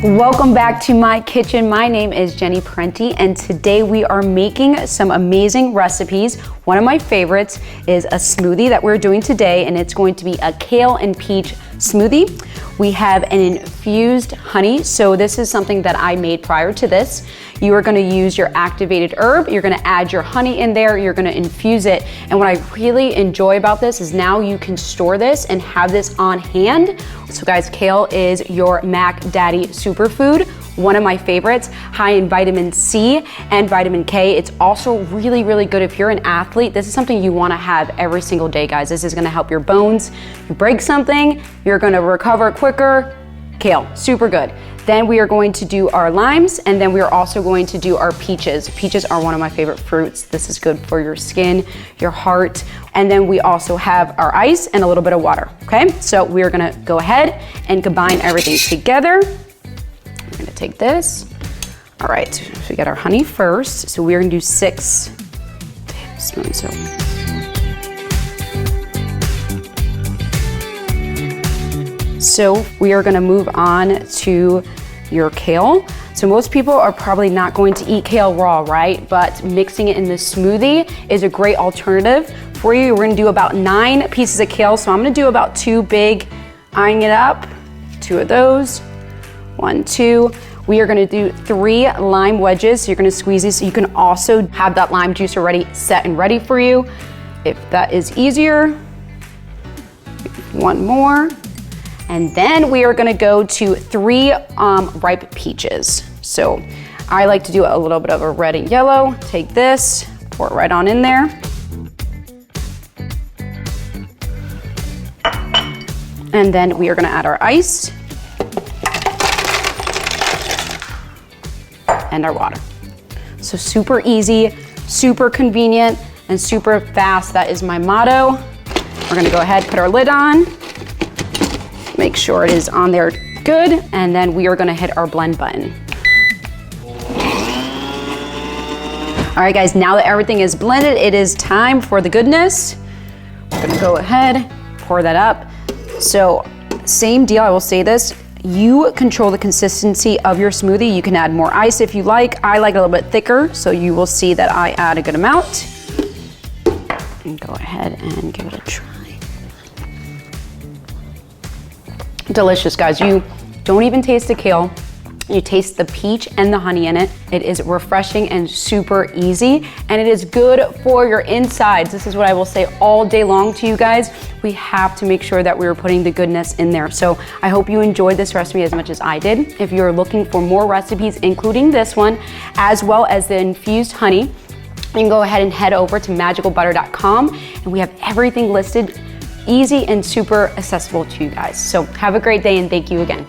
Welcome back to my kitchen. My name is Jenny Parenti, and today we are making some amazing recipes. One of my favorites is a smoothie that we're doing today, and it's going to be a kale and peach smoothie. We have an infused honey, so this is something that I made prior to this. You are gonna use your activated herb, you're gonna add your honey in there, you're gonna infuse it. And what I really enjoy about this is now you can store this and have this on hand. So guys, kale is your Mac Daddy superfood. One of my favorites, high in vitamin C and vitamin K. It's also really, really good if you're an athlete. This is something you wanna have every single day, guys. This is gonna help your bones. You break something, you're gonna recover quicker. Kale, super good. Then we are going to do our limes, and then we are also going to do our peaches. Peaches are one of my favorite fruits. This is good for your skin, your heart. And then we also have our ice and a little bit of water, okay? So we are gonna go ahead and combine everything together. We're gonna take this. All right, so we got our honey first. So we're gonna do 6 tablespoons. So we are gonna move on to your kale. So most people are probably not going to eat kale raw, right? But mixing it in the smoothie is a great alternative for you. We're gonna do about 9 pieces of kale. So I'm gonna do about 2 big, eyeing it up, 2 of those, 1, 2. We are gonna do 3 lime wedges. So you're gonna squeeze these. So you can also have that lime juice already set and ready for you. If that is easier, 1 more. And then we are gonna go to 3 ripe peaches. So I like to do a little bit of a red and yellow. Take this, pour it right on in there. And then we are gonna add our ice and our water. So super easy, super convenient, and super fast. That is my motto. We're gonna go ahead, put our lid on. Make sure it is on there good, and then we are gonna hit our blend button. All right guys, now that everything is blended, it is time for the goodness. We're gonna go ahead, pour that up. So same deal, I will say this, you control the consistency of your smoothie. You can add more ice if you like. I like it a little bit thicker, so you will see that I add a good amount. And go ahead and give it a try. Delicious, guys. You don't even taste the kale. You taste the peach and the honey in it. It is refreshing and super easy, and it is good for your insides. This is what I will say all day long to you guys. We have to make sure that we're putting the goodness in there. So I hope you enjoyed this recipe as much as I did. If you're looking for more recipes, including this one, as well as the infused honey, you can go ahead and head over to MagicalButter.com, and we have everything listed, easy and super accessible to you guys. So have a great day, and thank you again.